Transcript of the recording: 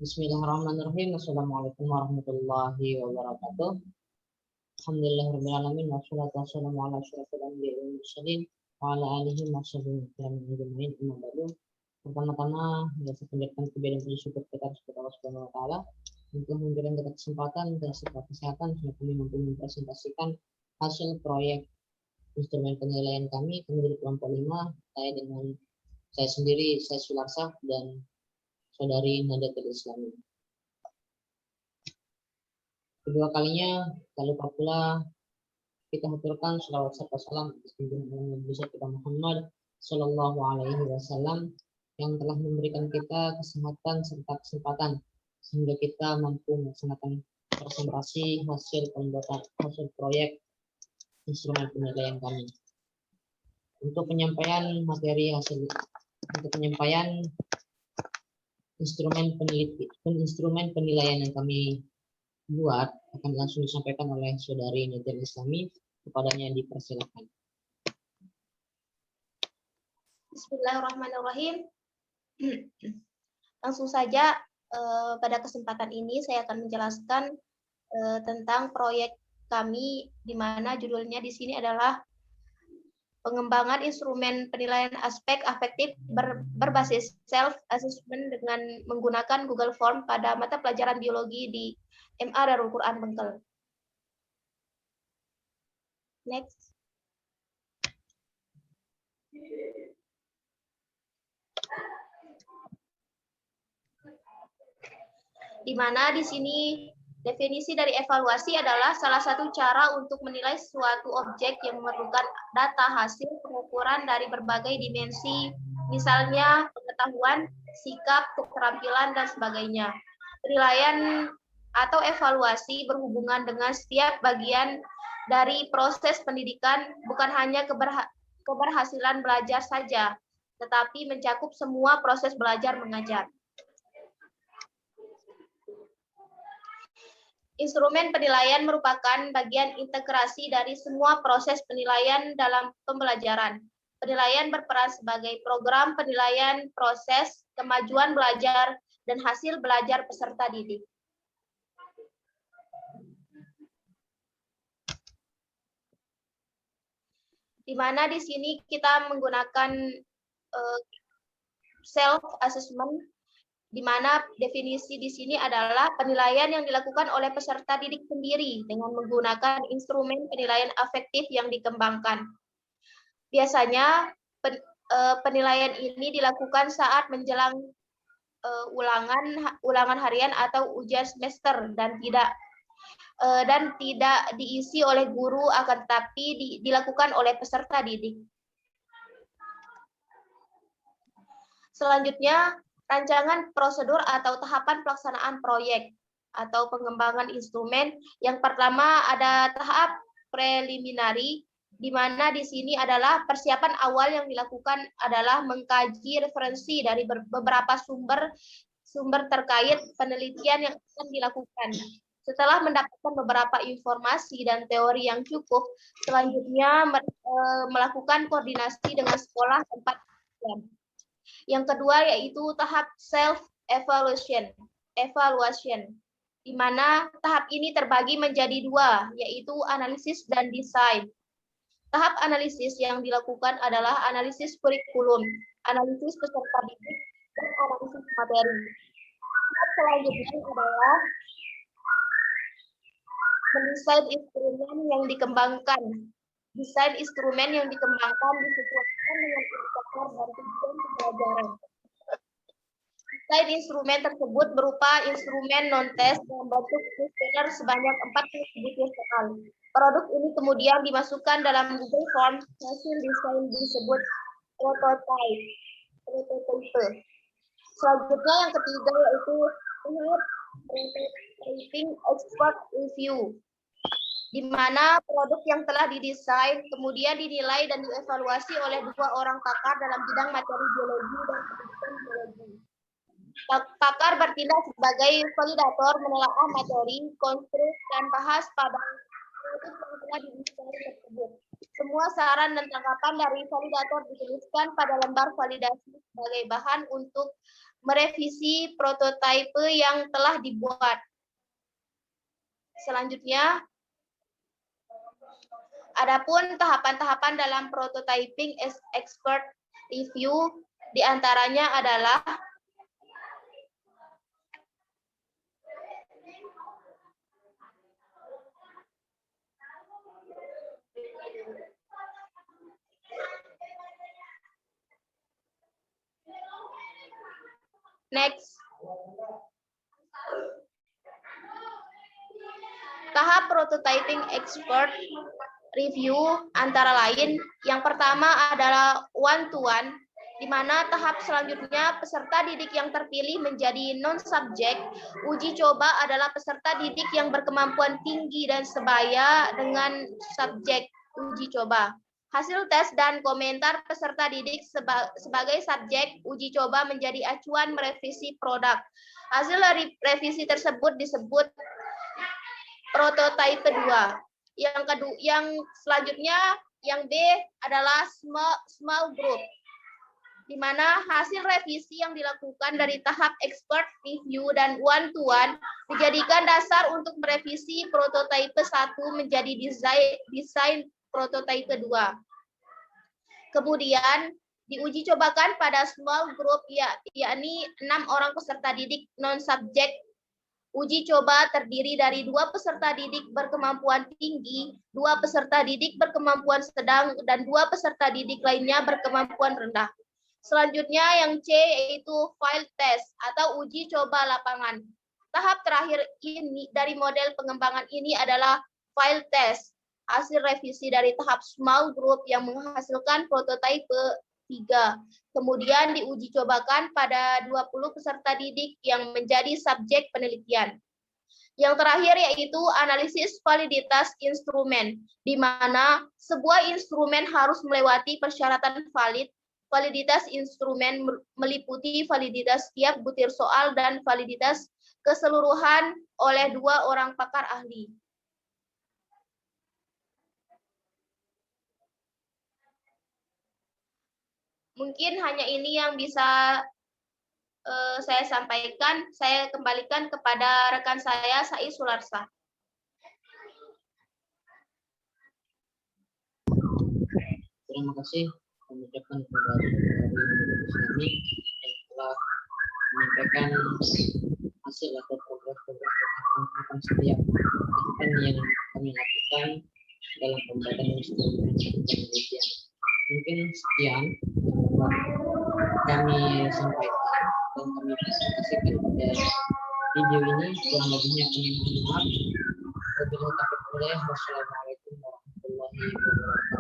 Bismillahirrahmanirrahim. Assalamualaikum warahmatullahi wabarakatuh. Alhamdulillahirabbil alamin wassalatu wassalamu ala asyrofil anbiya'i wal mursalin wa ala alihi washabihi ajmain. Amma ba'du. Pertama-tama saya panjatkan puji dan syukur kepada Allah Subhanahu wa taala untuk memberikan kita kesempatan dan serta kesehatan sehingga kami mampu mempresentasikan hasil proyek instrumen penilaian kami dari kelompok 5, saya sendiri, saya Sularsa, dan saudari Nadatul Islami. Kedua kalinya, tak lupa pula kita haturkan shalawat serta salam atas junjungan Nabi kita Muhammad Sallallahu Alaihi Wasallam yang telah memberikan kita kesehatan serta kesempatan sehingga kita mampu melaksanakan presentasi hasil proyek instrumen penilaian kami. Untuk penyampaian instrumen penilaian yang kami buat akan langsung disampaikan oleh saudari Nadatul Islami. Kepadanya dipersilakan. Bismillahirrahmanirrahim. Langsung saja pada kesempatan ini saya akan menjelaskan tentang proyek kami, di mana judulnya di sini adalah pengembangan instrumen penilaian aspek afektif berbasis self-assessment dengan menggunakan Google Form pada mata pelajaran biologi di MA Darul Quran Bengkel. Next. Di mana di sini definisi dari evaluasi adalah salah satu cara untuk menilai suatu objek yang memerlukan data hasil pengukuran dari berbagai dimensi, misalnya pengetahuan, sikap, keterampilan, dan sebagainya. Penilaian atau evaluasi berhubungan dengan setiap bagian dari proses pendidikan, bukan hanya keberhasilan belajar saja, tetapi mencakup semua proses belajar mengajar. Instrumen penilaian merupakan bagian integrasi dari semua proses penilaian dalam pembelajaran. Penilaian berperan sebagai program penilaian proses, kemajuan belajar, dan hasil belajar peserta didik. Di mana di sini kita menggunakan self-assessment, di mana definisi di sini adalah penilaian yang dilakukan oleh peserta didik sendiri dengan menggunakan instrumen penilaian afektif yang dikembangkan. Biasanya penilaian ini dilakukan saat menjelang ulangan harian atau ujian semester dan tidak diisi oleh guru, akan tetapi dilakukan oleh peserta didik. Selanjutnya, rancangan prosedur atau tahapan pelaksanaan proyek atau pengembangan instrumen. Yang pertama ada tahap preliminary, di mana di sini adalah persiapan awal yang dilakukan adalah mengkaji referensi dari beberapa sumber terkait penelitian yang akan dilakukan. Setelah mendapatkan beberapa informasi dan teori yang cukup, selanjutnya melakukan koordinasi dengan sekolah tempat penelitian. Yang kedua yaitu tahap self-evaluation, di mana tahap ini terbagi menjadi dua, yaitu analisis dan desain. Tahap analisis yang dilakukan adalah analisis kurikulum, analisis peserta didik, dan analisis materi. Tahap selanjutnya adalah mendesain instrumen yang dikembangkan. Desain instrumen yang dikembangkan disesuaikan dengan indikator dan tujuan pembelajaran. Desain instrumen tersebut berupa instrumen non-test dalam bentuk kuesioner sebanyak 40 butir soal. Produk ini kemudian dimasukkan dalam Google Form. Hasil desain disebut prototype. Selanjutnya yang ketiga yaitu tahap prototyping expert review, di mana produk yang telah didesain kemudian dinilai dan dievaluasi oleh 2 orang pakar dalam bidang materi biologi dan pendidikan biologi. Pakar bertindak sebagai validator menelaah materi, konstruk, dan bahas pada produk yang telah didesain tersebut. Semua saran dan tanggapan dari validator dituliskan pada lembar validasi sebagai bahan untuk merevisi prototipe yang telah dibuat. Selanjutnya, adapun tahapan-tahapan dalam prototyping expert review diantaranya adalah next. Tahap prototyping expert review antara lain yang pertama adalah one-to-one, di mana tahap selanjutnya peserta didik yang terpilih menjadi non-subjek. Uji coba adalah peserta didik yang berkemampuan tinggi dan sebaya dengan subjek uji coba. Hasil tes dan komentar peserta didik sebagai subjek uji coba menjadi acuan merevisi produk. Hasil revisi tersebut disebut prototype kedua. Yang selanjutnya, yang B adalah small group, di mana hasil revisi yang dilakukan dari tahap expert review dan one-to-one dijadikan dasar untuk merevisi prototype 1 menjadi desain prototype 2. Kemudian diuji cobakan pada small group, yakni 6 orang peserta didik non-subjek. Uji coba terdiri dari 2 peserta didik berkemampuan tinggi, 2 peserta didik berkemampuan sedang, dan 2 peserta didik lainnya berkemampuan rendah. Selanjutnya yang C yaitu field test atau uji coba lapangan. Tahap terakhir ini dari model pengembangan ini adalah field test, hasil revisi dari tahap small group yang menghasilkan prototipe 3. Kemudian diuji cobakan pada 20 peserta didik yang menjadi subjek penelitian. Yang terakhir yaitu analisis validitas instrumen, di mana sebuah instrumen harus melewati persyaratan valid. Validitas instrumen meliputi validitas setiap butir soal dan validitas keseluruhan oleh 2 orang pakar ahli. Mungkin hanya ini yang bisa saya sampaikan. Saya kembalikan kepada rekan saya, Sai Sularsa. Terima kasih kami ucapkan kepada kami yang telah menyampaikan hasil atau progres-progres tahapan setiap tahapan yang kami lakukan dalam pembuatan instrumen penelitian. Mungkin sekian yang kami sampaikan dan kami presentasikan pada video ini. Kurang lebihnya kami mohon maaf. Wabillahi taufiq wal hidayah. Wassalamualaikum warahmatullahi wabarakatuh.